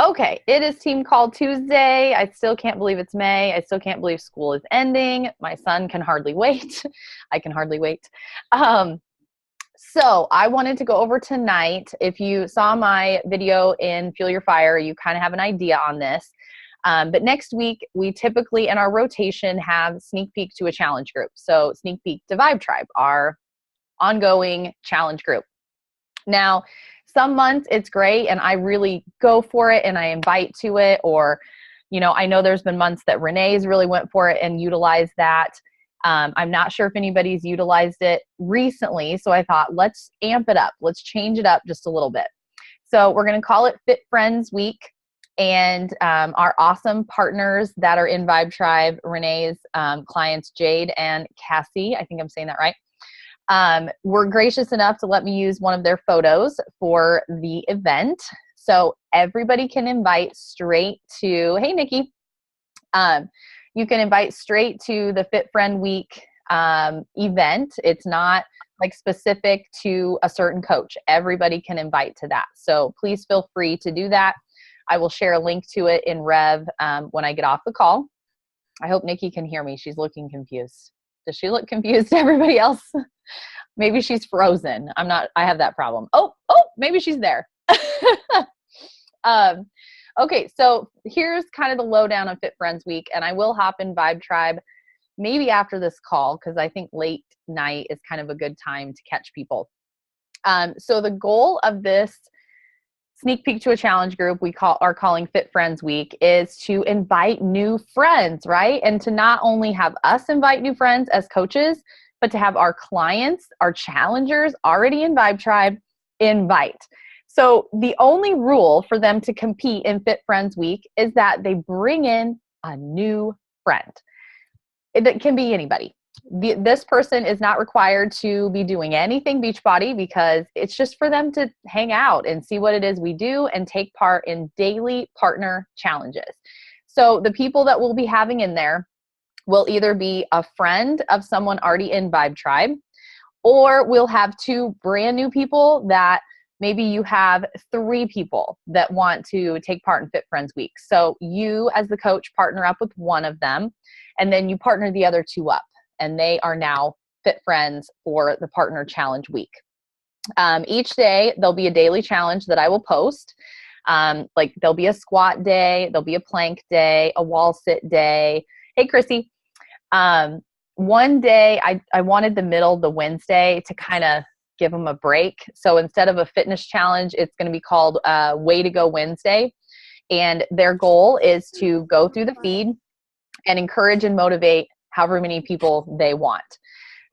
Okay, it is Team Call Tuesday. I still can't believe it's May. I still can't believe school is ending. My son can hardly wait. I can hardly wait. Um, so I wanted to go over tonight. If you saw my video in Fuel Your Fire, you kind of have an idea on this. But next week, we typically in our rotation have sneak peek to a challenge group. So sneak peek to Vibe Tribe, our ongoing challenge group. Now, some months it's great and I really go for it and I invite to it, or, I know there's been months that Renee's really went for it and utilized that. I'm not sure if anybody's utilized it recently, so I thought let's amp it up. Let's change it up just a little bit. So we're going to call it Fit Friends Week. And our awesome partners that are in Vibe Tribe, Renee's clients, Jade and Cassie, I think I'm saying that right, were gracious enough to let me use one of their photos for the event. So everybody can invite straight to, hey, Nikki, you can invite straight to the Fit Friend Week event. It's not like specific to a certain coach. Everybody can invite to that. So please feel free to do that. I will share a link to it in Rev when I get off the call. I hope Nikki can hear me. She's looking confused. Does she look confused to everybody else? Maybe she's frozen. I have that problem. Oh, maybe she's there. Okay, so here's kind of the lowdown on Fit Friends Week, and I will hop in Vibe Tribe maybe after this call because I think late night is kind of a good time to catch people. So the goal of this sneak peek to a challenge group we are calling Fit Friends Week is to invite new friends, right? And to not only have us invite new friends as coaches, but to have our clients, our challengers already in Vibe Tribe invite. So the only rule for them to compete in Fit Friends Week is that they bring in a new friend. It can be anybody. This person is not required to be doing anything Beachbody because it's just for them to hang out and see what it is we do and take part in daily partner challenges. So the people that we'll be having in there will either be a friend of someone already in Vibe Tribe, or we'll have two brand new people that maybe you have 3 people that want to take part in Fit Friends Week. So you as the coach partner up with one of them, and then you partner the other 2 up, and they are now Fit Friends for the Partner Challenge Week. Each day, there'll be a daily challenge that I will post. Like there'll be a squat day, there'll be a plank day, a wall sit day. Hey, Chrissy. One day I wanted the Wednesday to kind of give them a break. So instead of a fitness challenge, it's going to be called Way to Go Wednesday. And their goal is to go through the feed and encourage and motivate however many people they want.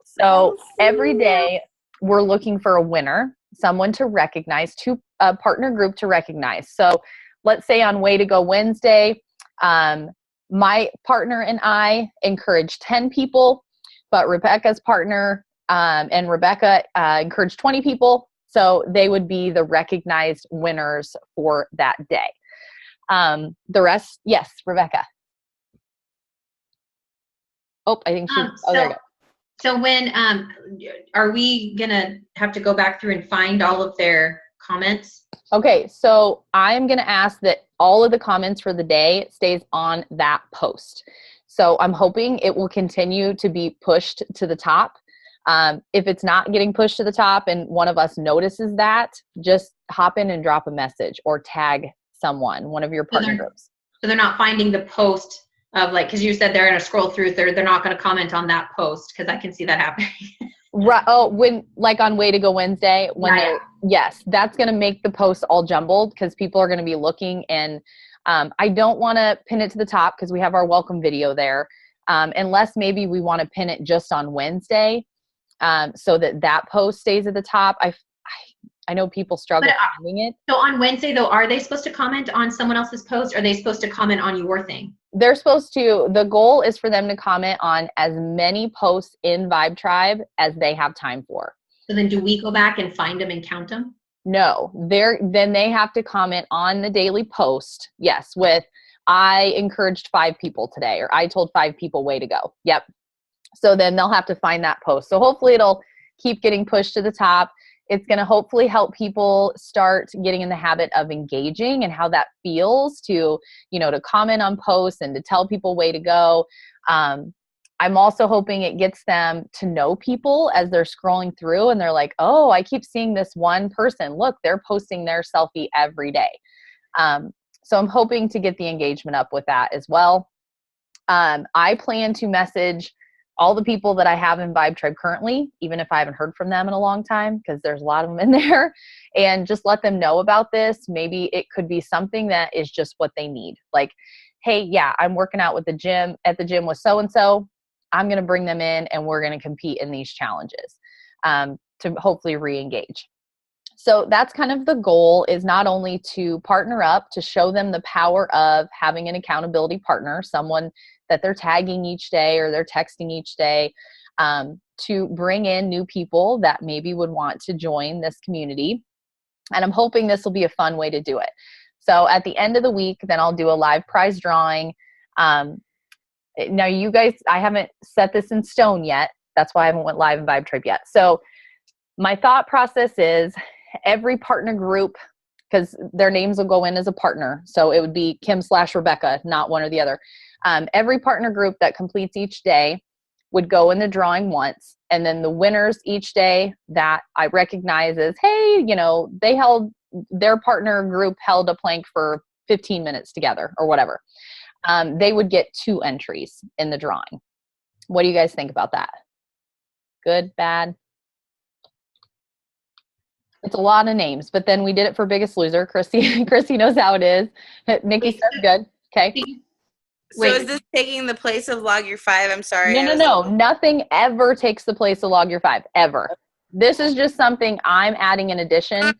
So every day we're looking for a winner, someone to recognize, a partner group to recognize. So let's say on Way to Go Wednesday, my partner and I encouraged 10 people, but Rebecca's partner and Rebecca encouraged 20 people. So they would be the recognized winners for that day. The rest, yes, Rebecca. Oh, I think she's, there you go. So when, are we gonna have to go back through and find all of their comments? Okay, so I'm gonna ask that all of the comments for the day stays on that post. So I'm hoping it will continue to be pushed to the top. If it's not getting pushed to the top and one of us notices that, just hop in and drop a message or tag someone, one of your partner groups. So they're not finding the post of like, because you said they're going to scroll through, they're not going to comment on that post, because I can see that happening. Right. Oh, when like on Way to Go Wednesday, when yes, that's going to make the post all jumbled because people are going to be looking, and I don't want to pin it to the top because we have our welcome video there, unless maybe we want to pin it just on Wednesday, so that post stays at the top. I know people struggle finding it. So on Wednesday though, are they supposed to comment on someone else's post? Or are they supposed to comment on your thing? They're supposed to. The goal is for them to comment on as many posts in Vibe Tribe as they have time for. So then do we go back and find them and count them? No, then they have to comment on the daily post. Yes, with I encouraged 5 people today, or I told 5 people way to go. Yep. So then they'll have to find that post. So hopefully it'll keep getting pushed to the top. It's going to hopefully help people start getting in the habit of engaging and how that feels to, to comment on posts and to tell people way to go. I'm also hoping it gets them to know people as they're scrolling through and they're like, oh, I keep seeing this one person. Look, they're posting their selfie every day. So I'm hoping to get the engagement up with that as well. I plan to message all the people that I have in Vibe Tribe currently, even if I haven't heard from them in a long time, because there's a lot of them in there, and just let them know about this. Maybe it could be something that is just what they need. Like, hey, yeah, I'm working out at the gym with so-and-so. I'm going to bring them in and we're going to compete in these challenges to hopefully re-engage. So that's kind of the goal, is not only to partner up, to show them the power of having an accountability partner, someone that they're tagging each day or they're texting each day, to bring in new people that maybe would want to join this community. And I'm hoping this will be a fun way to do it. So at the end of the week, then I'll do a live prize drawing. Now you guys, I haven't set this in stone yet. That's why I haven't went live in Vibe Tribe yet. So my thought process is every partner group, because their names will go in as a partner. So it would be Kim/Rebecca, not one or the other. Every partner group that completes each day would go in the drawing once. And then the winners each day that I recognize as, hey, their partner group held a plank for 15 minutes together or whatever. They would get 2 entries in the drawing. What do you guys think about that? Good, bad? It's a lot of names, but then we did it for Biggest Loser. Chrissy knows how it is. Nikki says good. Okay. So is this taking the place of Log Your 5? I'm sorry. No. Nothing ever takes the place of Log Your 5, ever. This is just something I'm adding in addition.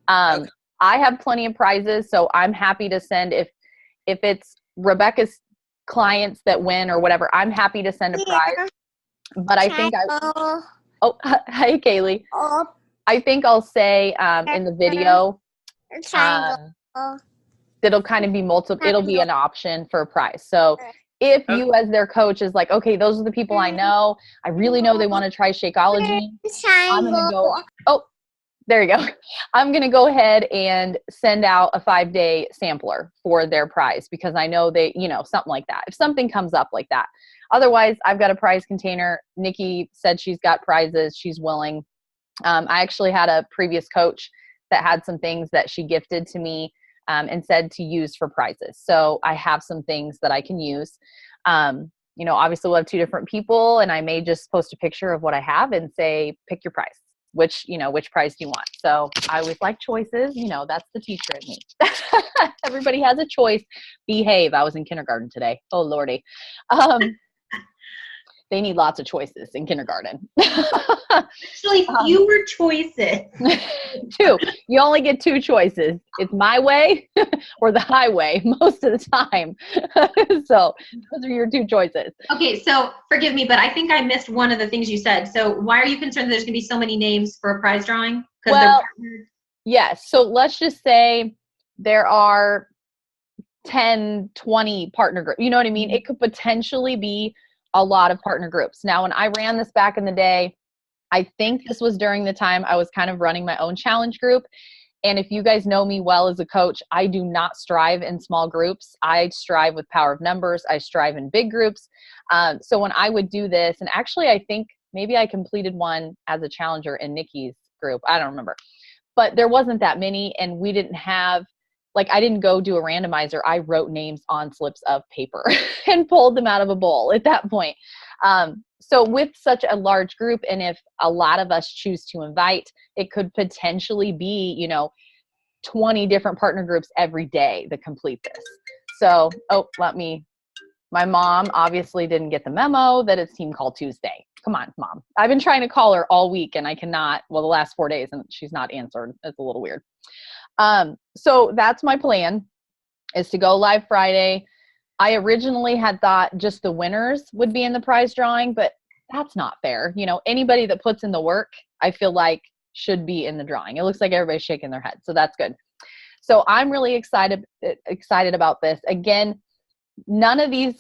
I have plenty of prizes, so I'm happy to send if it's Rebecca's clients that win or whatever, I'm happy to send a prize. But I think hi Kaylee. I think I'll say in the video, it'll kind of be multiple, it'll be an option for a prize. So if you as their coach is like, okay, those are the people I know, I really know they want to try Shakeology, I'm going to go, there you go. I'm going to go ahead and send out a 5-day sampler for their prize because I know they, something like that. If something comes up like that. Otherwise, I've got a prize container. Nikki said she's got prizes. She's willing. I actually had a previous coach that had some things that she gifted to me and said to use for prizes. So I have some things that I can use. Obviously we'll have 2 different people and I may just post a picture of what I have and say, pick your prize. Which prize do you want? So I always like choices. That's the teacher in me. Everybody has a choice. Behave. I was in kindergarten today. Oh, Lordy. They need lots of choices in kindergarten. Actually, fewer choices. 2. You only get 2 choices. It's my way or the highway most of the time. So those are your 2 choices. Okay, so forgive me, but I think I missed one of the things you said. So why are you concerned there's going to be so many names for a prize drawing? Well, yes. So let's just say there are 10, 20 partner groups. You know what I mean? It could potentially be a lot of partner groups. Now, when I ran this back in the day, I think this was during the time I was kind of running my own challenge group. And if you guys know me well as a coach, I do not strive in small groups. I strive with power of numbers. I strive in big groups. So when I would do this, and actually I think maybe I completed one as a challenger in Nikki's group. I don't remember. But there wasn't that many, and we didn't have, I didn't go do a randomizer. I wrote names on slips of paper and pulled them out of a bowl at that point. So with such a large group, and if a lot of us choose to invite, it could potentially be, 20 different partner groups every day that complete this. So, my mom obviously didn't get the memo that it's Team Call Tuesday. Come on, Mom. I've been trying to call her all week and I cannot, the last 4 days, and she's not answered. It's a little weird. So that's my plan, is to go live Friday. I originally had thought just the winners would be in the prize drawing, but that's not fair. Anybody that puts in the work, I feel like should be in the drawing. It looks like everybody's shaking their head. So that's good. So I'm really excited about this. Again, none of these,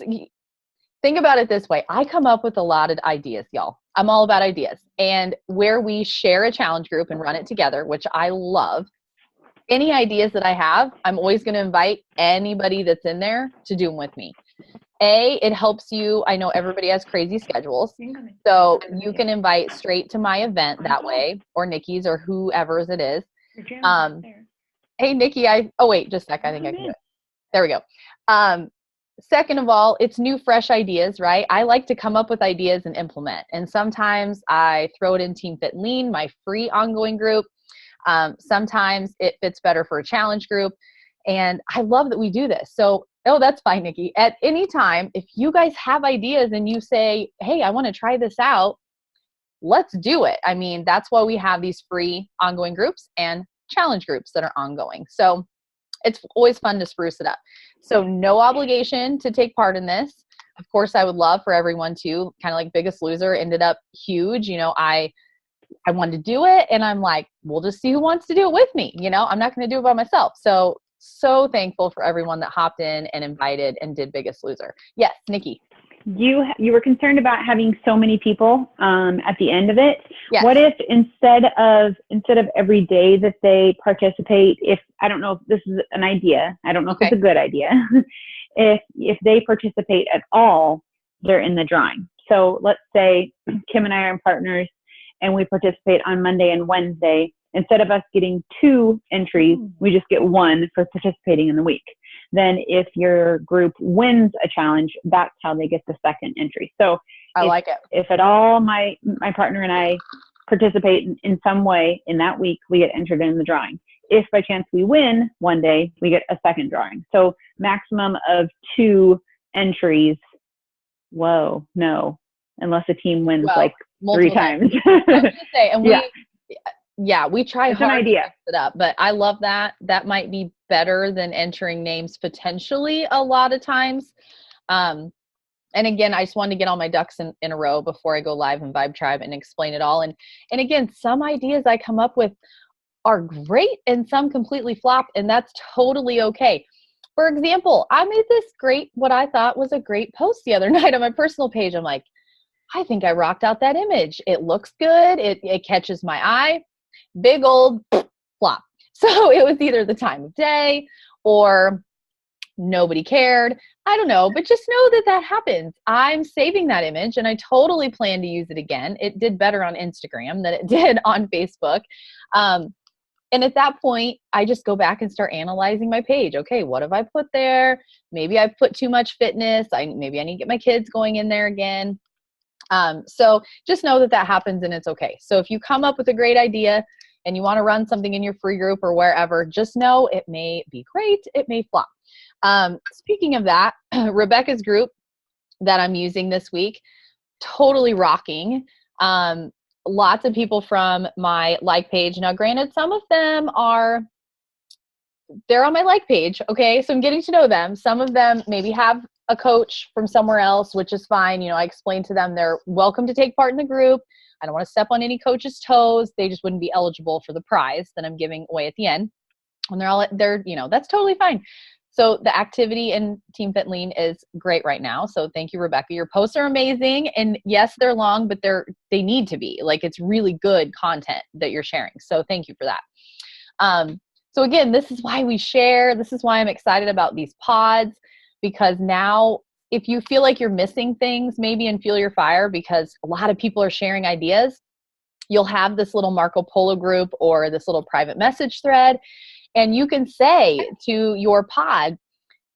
think about it this way. I come up with a lot of ideas, y'all. I'm all about ideas. And where we share a challenge group and run it together, which I love, any ideas that I have, I'm always going to invite anybody that's in there to do them with me. It helps you. I know everybody has crazy schedules, so you can invite straight to my event that way, or Nikki's, or whoever's it is. Hey, Nikki, oh, wait, just a sec. I think I can do it. There we go. Second of all, it's new, fresh ideas, right? I like to come up with ideas and implement. And sometimes I throw it in Team Fit and Lean, my free ongoing group. Sometimes it fits better for a challenge group. And I love that we do this. So, that's fine, Nikki. At any time, if you guys have ideas and you say, hey, I want to try this out, let's do it. I mean, that's why we have these free ongoing groups and challenge groups that are ongoing. So it's always fun to spruce it up. So no obligation to take part in this. Of course, I would love for everyone to, kind of like Biggest Loser ended up huge. I wanted to do it, and I'm like, we'll just see who wants to do it with me. I'm not going to do it by myself. So thankful for everyone that hopped in and invited and did Biggest Loser. Yes, Nikki. You were concerned about having so many people at the end of it. Yes. What if instead of every day that they participate, I don't know if this is an idea, I don't know if it's a good idea, if they participate at all, they're in the drawing. So let's say Kim and I are partners and we participate on Monday and Wednesday. Instead of us getting 2 entries, we just get 1 for participating in the week. Then if your group wins a challenge, that's how they get the second entry. So I like it. If at all my partner and I participate in some way in that week, we get entered in the drawing. If by chance we win one day, we get a second drawing. So maximum of 2 entries. Whoa, no, unless a team wins 3 times. I was gonna say, and we try it's hard an idea. to mix it up, but I love that. That might be better than entering names potentially a lot of times. And again, I just wanted to get all my ducks in a row before I go live in Vibe Tribe and explain it all. And again, some ideas I come up with are great and some completely flop, and that's totally okay. For example, I made what I thought was a great post the other night on my personal page. I'm like, I think I rocked out that image. It looks good. It catches my eye. Big old flop. So it was either the time of day or nobody cared. I don't know, but just know that happens. I'm saving that image and I totally plan to use it again. It did better on Instagram than it did on Facebook. And at that point, I just go back and start analyzing my page. Okay, what have I put there? Maybe I've put too much fitness. Maybe I need to get my kids going in there again. So just know that happens and it's okay. So if you come up with a great idea and you want to run something in your free group or wherever, just know it may be great. It may flop. Speaking of that, Rebecca's group that I'm using this week, totally rocking. Lots of people from my like page. Now, granted, some of them they're on my like page. Okay. So I'm getting to know them. Some of them maybe have a coach from somewhere else, which is fine. I explained to them they're welcome to take part in the group. I don't want to step on any coach's toes. They just wouldn't be eligible for the prize that I'm giving away at the end. And that's totally fine. So the activity in Team Fit Lean is great right now. So thank you, Rebecca. Your posts are amazing. And yes, they're long, but they need to be. It's really good content that you're sharing. So thank you for that. So again, this is why we share. This is why I'm excited about these pods, because now if you feel like you're missing things maybe in Fuel Your Fire because a lot of people are sharing ideas, you'll have this little Marco Polo group or this little private message thread. And you can say to your pod,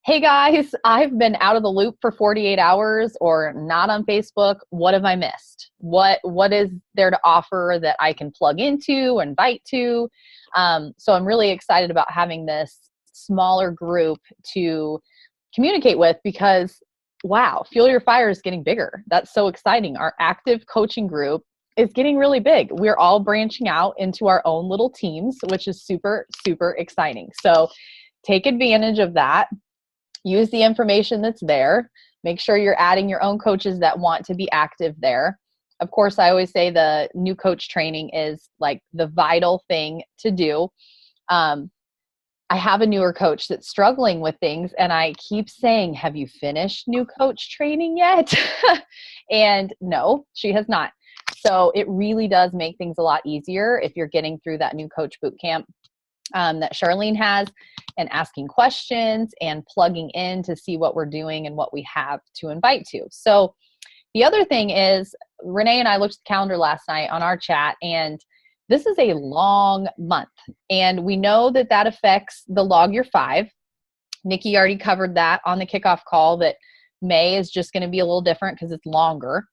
hey guys, I've been out of the loop for 48 hours or not on Facebook. What have I missed? What is there to offer that I can plug into or invite to? So I'm really excited about having this smaller group to communicate with because, wow, Fuel Your Fire is getting bigger. That's so exciting. Our active coaching group is getting really big. We're all branching out into our own little teams, which is super, super exciting. So take advantage of that. Use the information that's there. Make sure you're adding your own coaches that want to be active there. Of course, I always say the new coach training is the vital thing to do. I have a newer coach that's struggling with things and I keep saying, have you finished new coach training yet? And no, she has not. So it really does make things a lot easier if you're getting through that new coach boot camp that Charlene has, and asking questions and plugging in to see what we're doing and what we have to invite to. So the other thing is, Renee and I looked at the calendar last night on our chat, and this is a long month. And we know that that affects the Log Your 5. Nikki already covered that on the kickoff call, that May is just going to be a little different because it's longer.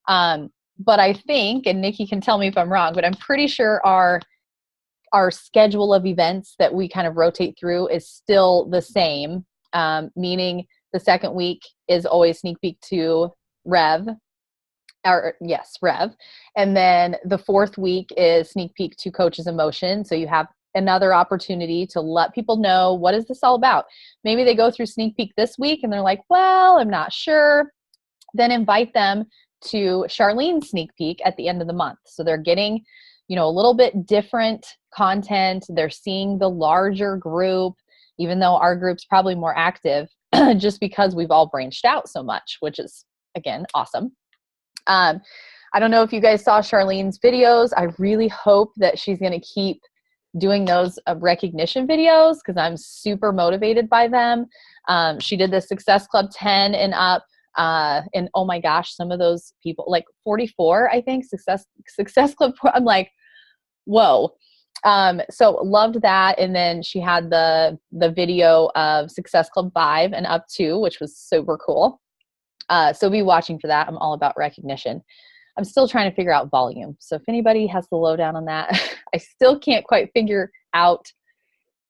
But I think, and Nikki can tell me if I'm wrong, but I'm pretty sure our schedule of events that we kind of rotate through is still the same, meaning the second week is always Sneak Peek to Rev. And then the fourth week is Sneak Peek to Coaches in Motion. So you have another opportunity to let people know, what is this all about? Maybe they go through Sneak Peek this week and they're like, well, I'm not sure. Then invite them to Charlene's Sneak Peek at the end of the month. So they're getting, a little bit different content. They're seeing the larger group, even though our group's probably more active, just because we've all branched out so much, which is, again, awesome. I don't know if you guys saw Charlene's videos. I really hope that she's going to keep doing those recognition videos, because I'm super motivated by them. She did the Success Club 10 and up. And oh my gosh, some of those people, like 44, I think, Success Club, I'm like, whoa. So loved that. And then she had the video of Success Club 5 and up 2, which was super cool. So be watching for that. I'm all about recognition. I'm still trying to figure out volume. So if anybody has the lowdown on that, I still can't quite figure out.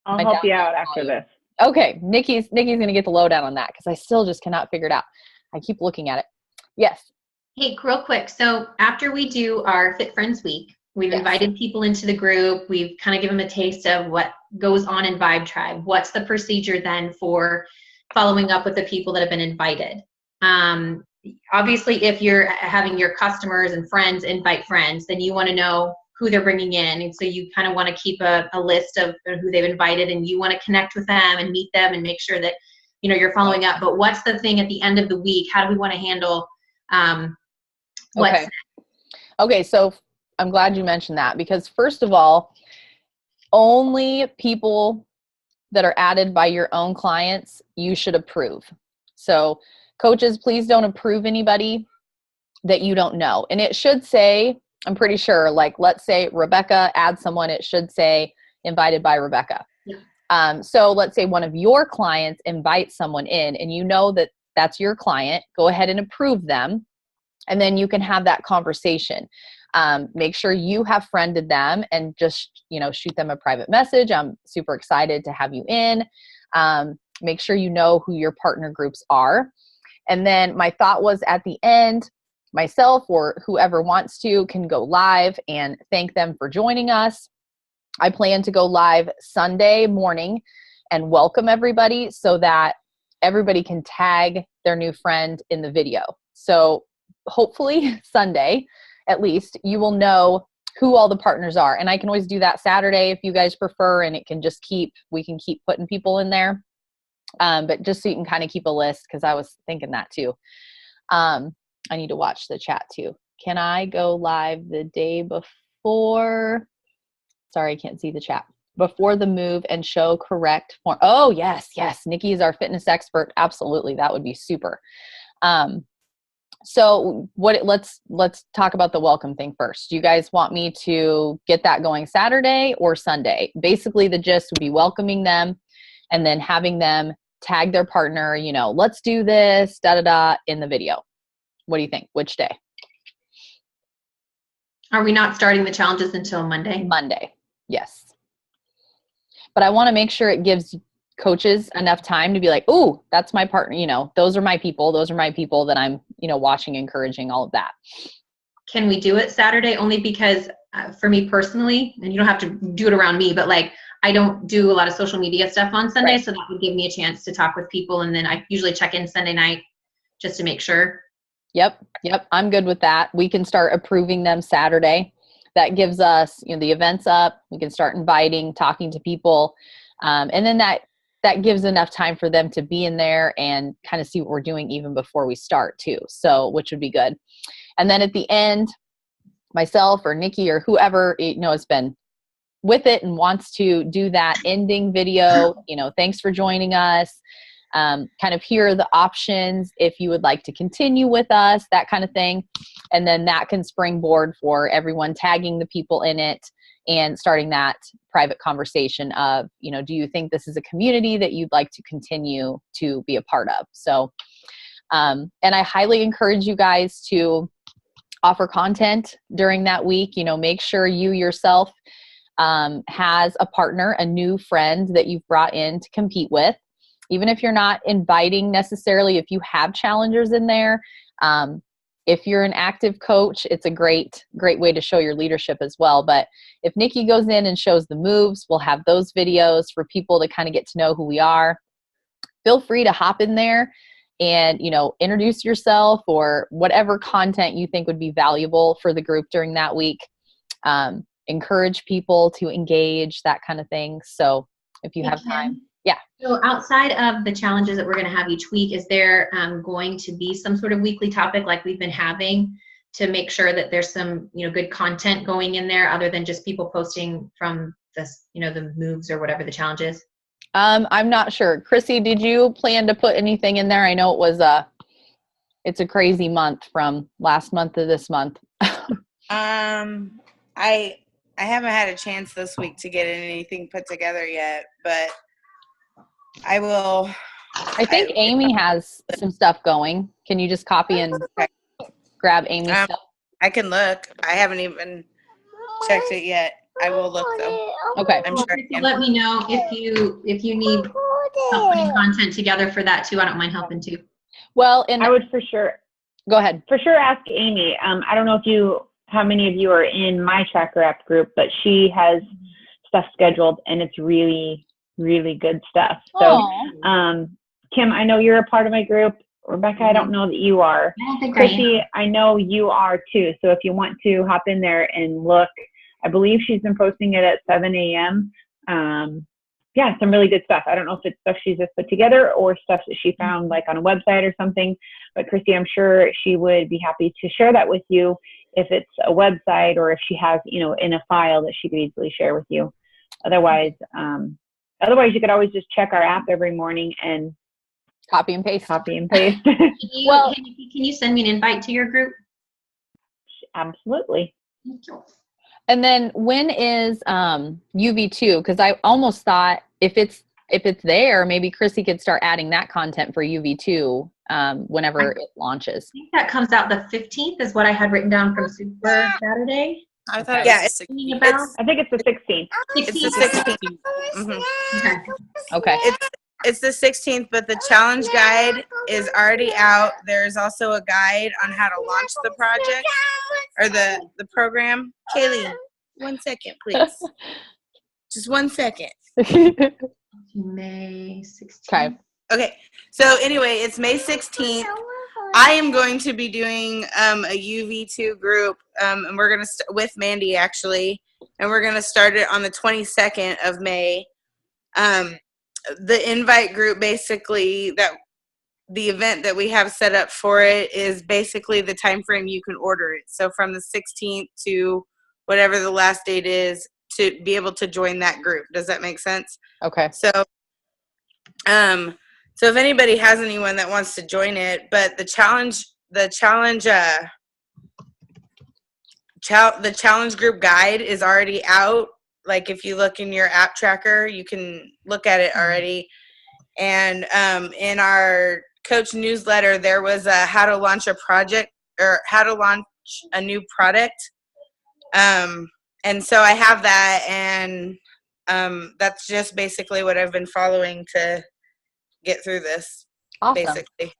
I'll help you out after this. Okay. Nikki's going to get the lowdown on that, because I still just cannot figure it out. I keep looking at it. Yes. Hey, real quick. So after we do our Fit Friends Week, we've invited people into the group. We've kind of given them a taste of what goes on in Vibe Tribe. What's the procedure then for following up with the people that have been invited? Obviously, if you're having your customers and friends invite friends, then you want to know who they're bringing in. And so you kind of want to keep a list of who they've invited, and you want to connect with them and meet them and make sure that, you're following up. But what's the thing at the end of the week? How do we want to handle Okay, so I'm glad you mentioned that, because first of all, only people that are added by your own clients you should approve. So coaches, please don't approve anybody that you don't know. And it should say, I'm pretty sure, like, let's say Rebecca adds someone, it should say invited by Rebecca. Yeah. So let's say one of your clients invites someone in, and you know that that's your client, go ahead and approve them. And then you can have that conversation. Make sure you have friended them and just, shoot them a private message. I'm super excited to have you in. Make sure you know who your partner groups are. And then my thought was, at the end, myself or whoever wants to can go live and thank them for joining us. I plan to go live Sunday morning and welcome everybody, so that everybody can tag their new friend in the video. So hopefully Sunday, at least, you will know who all the partners are. And I can always do that Saturday if you guys prefer, and we can keep putting people in there. But just so you can kind of keep a list, because I was thinking that too. I need to watch the chat too. Can I go live the day before? Sorry, I can't see the chat. Before the move and show correct form. Oh, yes. Nikki is our fitness expert. Absolutely. That would be super. So let's talk about the welcome thing first. Do you guys want me to get that going Saturday or Sunday? Basically, the gist would be welcoming them and then having them tag their partner, let's do this, in the video. What do you think? Which day? Are we not starting the challenges until Monday? Monday, yes. But I want to make sure it gives coaches enough time to be like, oh, that's my partner. Those are my people. Those are my people that I'm, watching, encouraging, all of that. Can we do it Saturday? Only because for me personally, and you don't have to do it around me, but like, I don't do a lot of social media stuff on Sunday. Right. So that would give me a chance to talk with people. And then I usually check in Sunday night just to make sure. Yep. I'm good with that. We can start approving them Saturday. That gives us, the events up. We can start inviting, talking to people. And then that gives enough time for them to be in there and kind of see what we're doing even before we start too. So, which would be good. And then at the end, myself or Nikki or whoever, has been with it and wants to do that ending video, thanks for joining us. Kind of here are the options if you would like to continue with us, that kind of thing. And then that can springboard for everyone, tagging the people in it and starting that private conversation of, do you think this is a community that you'd like to continue to be a part of? So, and I highly encourage you guys to offer content during that week. Make sure you yourself has a partner, a new friend that you've brought in to compete with. Even if you're not inviting necessarily, if you have challengers in there, if you're an active coach, it's a great way to show your leadership as well. But if Nikki goes in and shows the moves, we'll have those videos for people to kind of get to know who we are. Feel free to hop in there and, introduce yourself or whatever content you think would be valuable for the group during that week. Encourage people to engage, that kind of thing. So if you have time. Yeah. So outside of the challenges that we're going to have each week, is there going to be some sort of weekly topic like we've been having to make sure that there's some, good content going in there other than just people posting from this, the moves or whatever the challenge is? I'm not sure. Chrissy, did you plan to put anything in there? I know it's a crazy month from last month to this month. I haven't had a chance this week to get anything put together yet, but I will. I think Amy has some stuff going. Can you just copy and grab Amy's stuff? I can look. I haven't even checked it yet. I will look though. Okay. I'm sure let me know if you need help putting content together for that too. I don't mind helping too. Well, and I would for sure. Go ahead. For sure, ask Amy. I don't know how many of you are in my Tracker App group, but she has stuff scheduled, and it's really, really good stuff. So, Kim, I know you're a part of my group. Rebecca, I don't know that you are. I don't think Chrissy, I know you are too. So if you want to hop in there and look, I believe she's been posting it at 7 a.m. Yeah, some really good stuff. I don't know if it's stuff she's just put together or stuff that she found like on a website or something. But Chrissy, I'm sure she would be happy to share that with you if it's a website or if she has, in a file that she could easily share with you. Otherwise, you could always just check our app every morning and copy and paste. Can you send me an invite to your group? Absolutely. And then when is UV2? Because I almost thought if it's there, maybe Chrissy could start adding that content for UV2 whenever it launches. I think that comes out the 15th is what I had written down from Super Saturday. I thought I think it's the 16th. It's the 16th. Mm-hmm. Okay. It's the 16th, but the challenge guide is already out. There's also a guide on how to launch the project or the program. Kaylee, 1 second, please. Just 1 second. May 16th. Okay. So anyway, it's May 16th. I am going to be doing a UV2 group, and we're going to with Mandy actually, and we're going to start it on the 22nd of May. The invite group, basically, that the event that we have set up for it is basically the time frame you can order it. So from the 16th to whatever the last date is to be able to join that group. Does that make sense? Okay. So, so if anybody has anyone that wants to join it, but the challenge group guide is already out. Like if you look in your app tracker, you can look at it already. And in our coach newsletter, there was a how to launch a project or how to launch a new product. And so I have that, and that's just basically what I've been following to get through this. Awesome. Basically.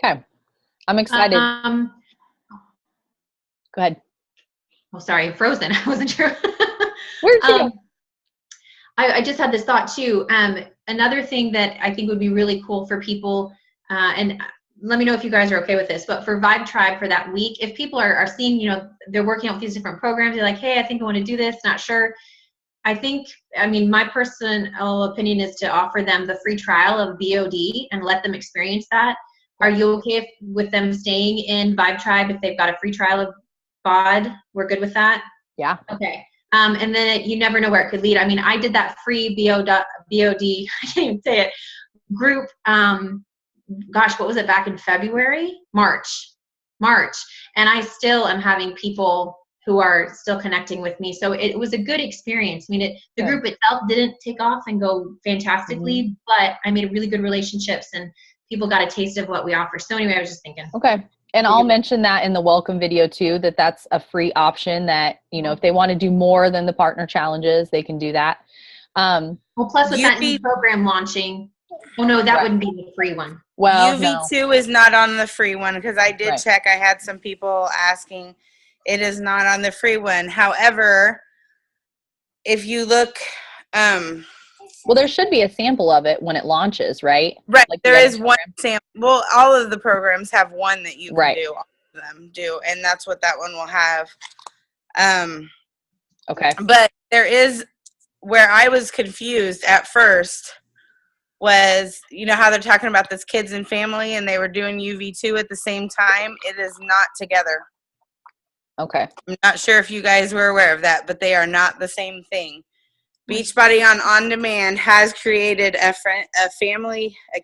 Okay. I'm excited. Go ahead. Oh, sorry, frozen. I wasn't sure. Where'd you go? I just had this thought too. Another thing that I think would be really cool for people, and let me know if you guys are okay with this, but for Vibe Tribe for that week, if people are seeing, they're working out these different programs, they're like, hey, I think I want to do this, not sure. My personal opinion is to offer them the free trial of BOD and let them experience that. Are you okay with them staying in Vibe Tribe if they've got a free trial of BOD. We're good with that? Yeah. Okay. And then you never know where it could lead. I mean, I did that free BOD, I can't even say it, group, gosh, what was it, back in February? March. And I still am having people who are still connecting with me. So it was a good experience. I mean, the group itself didn't take off and go fantastically, but I made really good relationships and people got a taste of what we offer. So anyway, I was just thinking. Okay. And I'll mention that in the welcome video too, that's a free option that, you know, if they want to do more than the partner challenges, they can do that. Well, plus with that new program launching, oh no, that wouldn't be the free one. Well, UV2 is not on the free one because I did check. I had some people asking. It is not on the free one. However, if you look, well, there should be a sample of it when it launches, right? Right. Like there is one sample. Well, all of the programs have one that you can do. All of them do, and that's what that one will have. Okay. But there is where I was confused at first was, you know how they're talking about this kids and family and they were doing UV2 at the same time? It is not together. Okay. I'm not sure if you guys were aware of that, but they are not the same thing. Beachbody On Demand has created a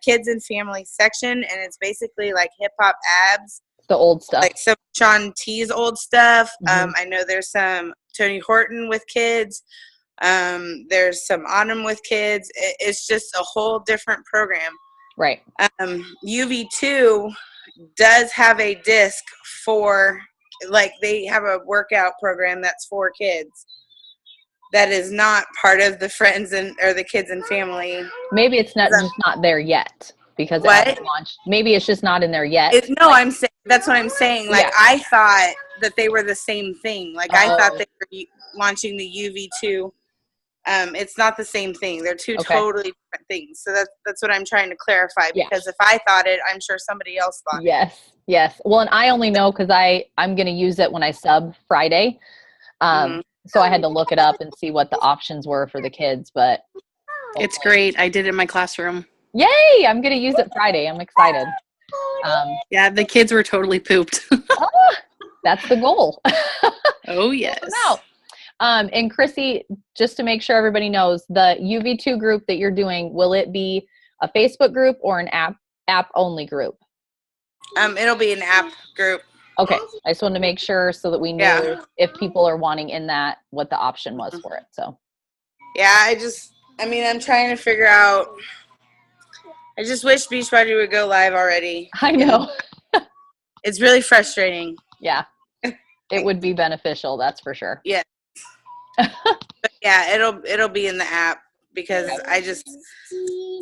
kids and family section, and it's basically like hip hop abs. The old stuff. Like some Shaun T's old stuff. I know there's some Tony Horton with kids. There's some Autumn with kids. It's just a whole different program. Right. UV2 does have a disc for, like, they have a workout program that's for kids. That is not part of the friends or the kids and family. Maybe it's not just not there yet because it hasn't launched. Maybe it's just not in there yet. I'm saying that's what I'm saying. Like I thought that they were the same thing. Like I thought they were launching the UV2. It's not the same thing. They're two totally different things. So that's what I'm trying to clarify. Because if I thought it, I'm sure somebody else thought it. Yes. Well, and I only know because I'm going to use it when I sub Friday. So I had to look it up and see what the options were for the kids, but it's great. I did it in my classroom. Yay! I'm going to use it Friday. I'm excited. Yeah, the kids were totally pooped. That's the goal. Oh, yes. And Chrissy, just to make sure everybody knows, the UV2 group that you're doing, will it be a Facebook group or an app only group? It'll be an app group. Okay. I just wanted to make sure so that we knew if people are wanting in that, what the option was for it. So. Yeah, I'm trying to figure out. I just wish Beachbody would go live already. I know. It's really frustrating. Yeah. It would be beneficial, that's for sure. Yeah. But yeah, it'll be in the app because I just,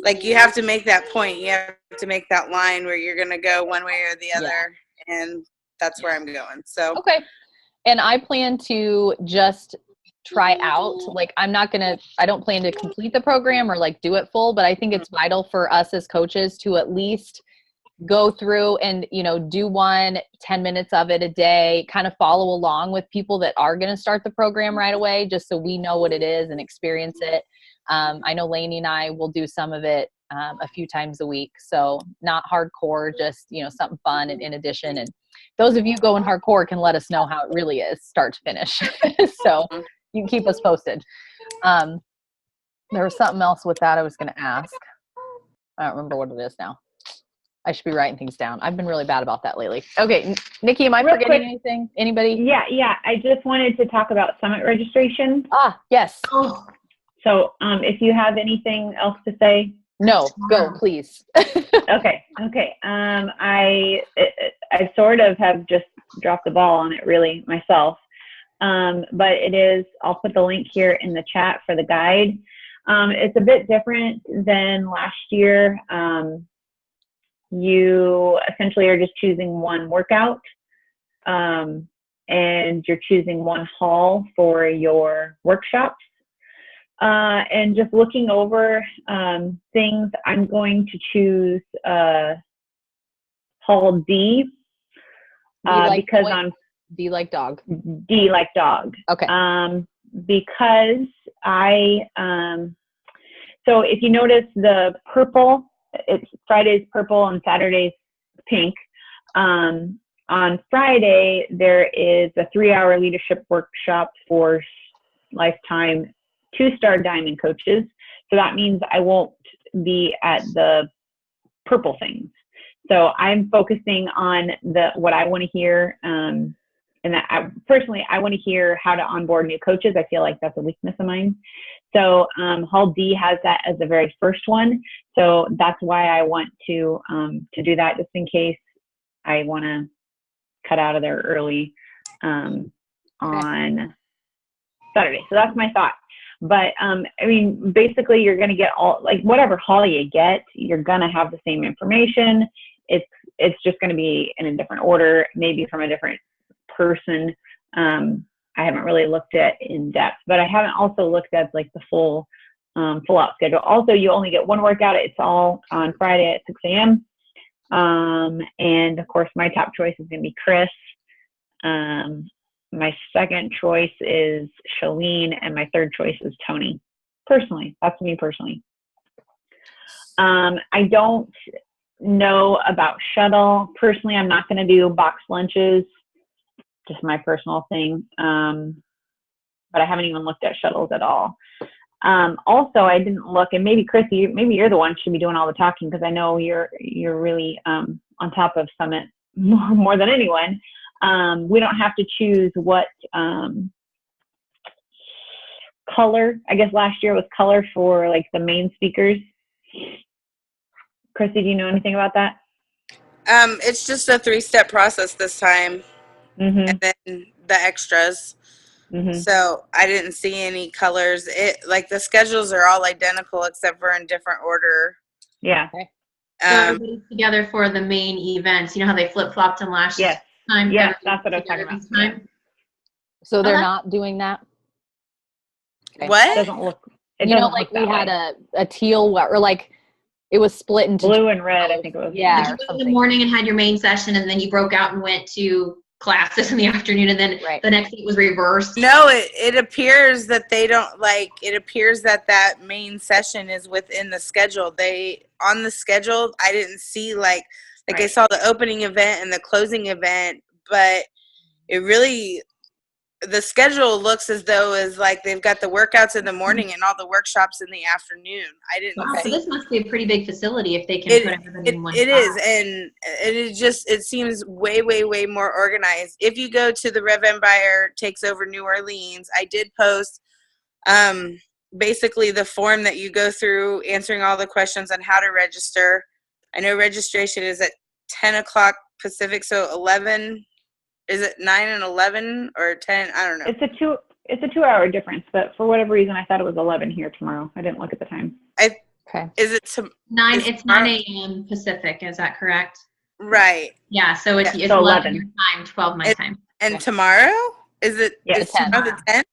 like, you have to make that point. You have to make that line where you're going to go one way or the other. And that's where I'm going. So. Okay. And I plan to just try out, like, I don't plan to complete the program or like do it full, but I think it's vital for us as coaches to at least go through and, do 10 minutes of it a day, kind of follow along with people that are going to start the program right away, just so we know what it is and experience it. I know Lainey and I will do some of it a few times a week. So not hardcore, just, something fun and in addition. And those of you going hardcore can let us know how it really is start to finish. So you can keep us posted. There was something else with that I was going to ask. I don't remember what it is now. I should be writing things down. I've been really bad about that lately. Okay, Nikki, am I forgetting anything? Anybody? Yeah. I just wanted to talk about summit registration. Yes. So if you have anything else to say. No, go, please. Okay. I sort of have just dropped the ball on it really myself. But it is, I'll put the link here in the chat for the guide. It's a bit different than last year. You essentially are just choosing one workout, and you're choosing one hall for your workshops. And just looking over things, I'm going to choose hall D, because on D like dog. D like dog. Okay. Because so if you notice the purple, it's Friday's purple and Saturday's pink. On Friday, there is a 3-hour leadership workshop for lifetime 2-star diamond coaches. So that means I won't be at the purple things. So I'm focusing on what I want to hear. And that personally, I want to hear how to onboard new coaches. I feel like that's a weakness of mine. So Hall D has that as the very first one. So that's why I want to do that, just in case I want to cut out of there early on Saturday. So that's my thought. But I mean, basically, you're going to get all, like, whatever hall you get, you're going to have the same information. It's just going to be in a different order, maybe from a different person. I haven't really looked at in depth, but I haven't also looked at like the full out schedule. Also, you only get one workout. It's all on Friday at 6 a.m. And of course, my top choice is going to be Chris. My second choice is Shalene, and my third choice is Tony. Personally, that's me personally. I don't know about shuttle. Personally, I'm not going to do box lunches. Just my personal thing. But I haven't even looked at shuttles at all. Also, I didn't look, and maybe Chris, maybe you're the one who should be doing all the talking, because I know you're really on top of Summit more than anyone. We don't have to choose what color. I guess last year was color for like the main speakers. Chrissy, do you know anything about that? It's just a 3-step process this time, and then the extras. So I didn't see any colors. Like the schedules are all identical except for in different order. Yeah. So everybody's together for the main events. You know how they flip-flopped them last time? Yes, that's what I was talking about. Yeah. So they're not doing that? Okay. What? It doesn't look. Like we had a teal, or like it was split into blue and red, I think it was. Yeah. Like you went in the morning and had your main session, and then you broke out and went to classes in the afternoon, and then the next day it was reversed. No, it appears that they don't it appears that main session is within the schedule. On the schedule, I didn't see I saw the opening event and the closing event, but the schedule looks as though they've got the workouts in the morning and all the workshops in the afternoon. I didn't see. So this must be a pretty big facility if they can put everything in one spot. It is, and it seems way, way, way more organized. If you go to the Rev Empire Takes Over New Orleans, I did post basically the form that you go through answering all the questions on how to register. I know registration is at 10 o'clock Pacific, so 11. Is it 9 and 11 or 10? I don't know. It's a 2-hour difference, but for whatever reason, I thought it was 11 here tomorrow. I didn't look at the time. Is it 9? It's 9 a.m. Pacific. Is that correct? Right. Yeah. So it's 11 your time, 12 my time. And tomorrow is it? Yeah, is tomorrow the 10th?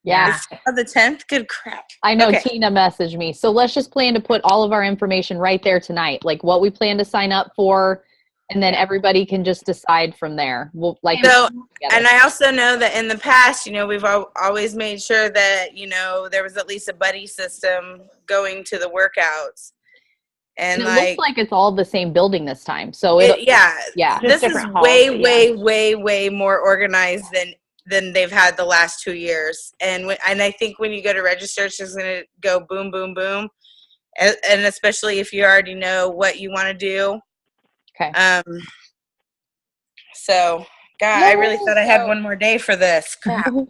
Yeah. Is tomorrow the 10th? Good crap. I know. Okay. Tina messaged me. So let's just plan to put all of our information right there tonight, like what we plan to sign up for. And then everybody can just decide from there. And I also know that in the past, we've always made sure that, there was at least a buddy system going to the workouts. And it looks like it's all the same building this time. So yeah. This is way more organized than they've had the last 2 years. And I think when you go to register, it's just going to go boom, boom, boom. And especially if you already know what you want to do. Okay. So, God, I really thought I had one more day for this. Crap. Am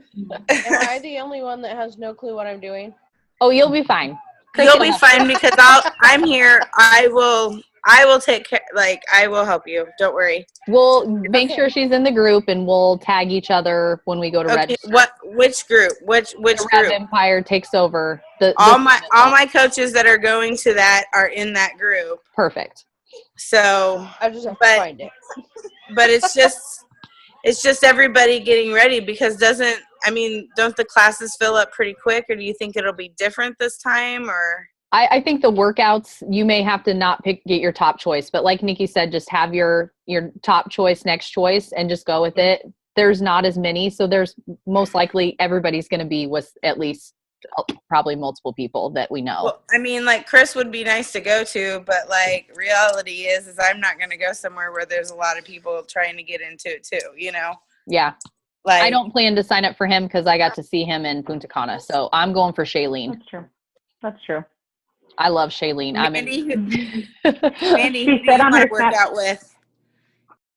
I the only one that has no clue what I'm doing? Oh, you'll be fine. You'll be fine because I'm here. I will take care. I will help you. Don't worry. We'll make sure she's in the group, and we'll tag each other when we go to register. Which group? Which group? Rev Empire Takes Over. All my coaches that are going to that are in that group. Perfect. So I just have to find it. But it's just everybody getting ready because don't the classes fill up pretty quick, or do you think it'll be different this time? Or I think the workouts, you may have to not get your top choice, but like Nikki said, just have your top choice, next choice, and just go with it. There's not as many, so there's most likely everybody's going to be with at least probably multiple people that we know. Well, I mean, like Chris would be nice to go to, but like reality is I'm not going to go somewhere where there's a lot of people trying to get into it too, you know? Yeah. Like, I don't plan to sign up for him because I got to see him in Punta Cana. So I'm going for Shailene. That's true. That's true. I love Shailene. Mandy, I mean, Mandy, who do you said on want her to work Snap- out with?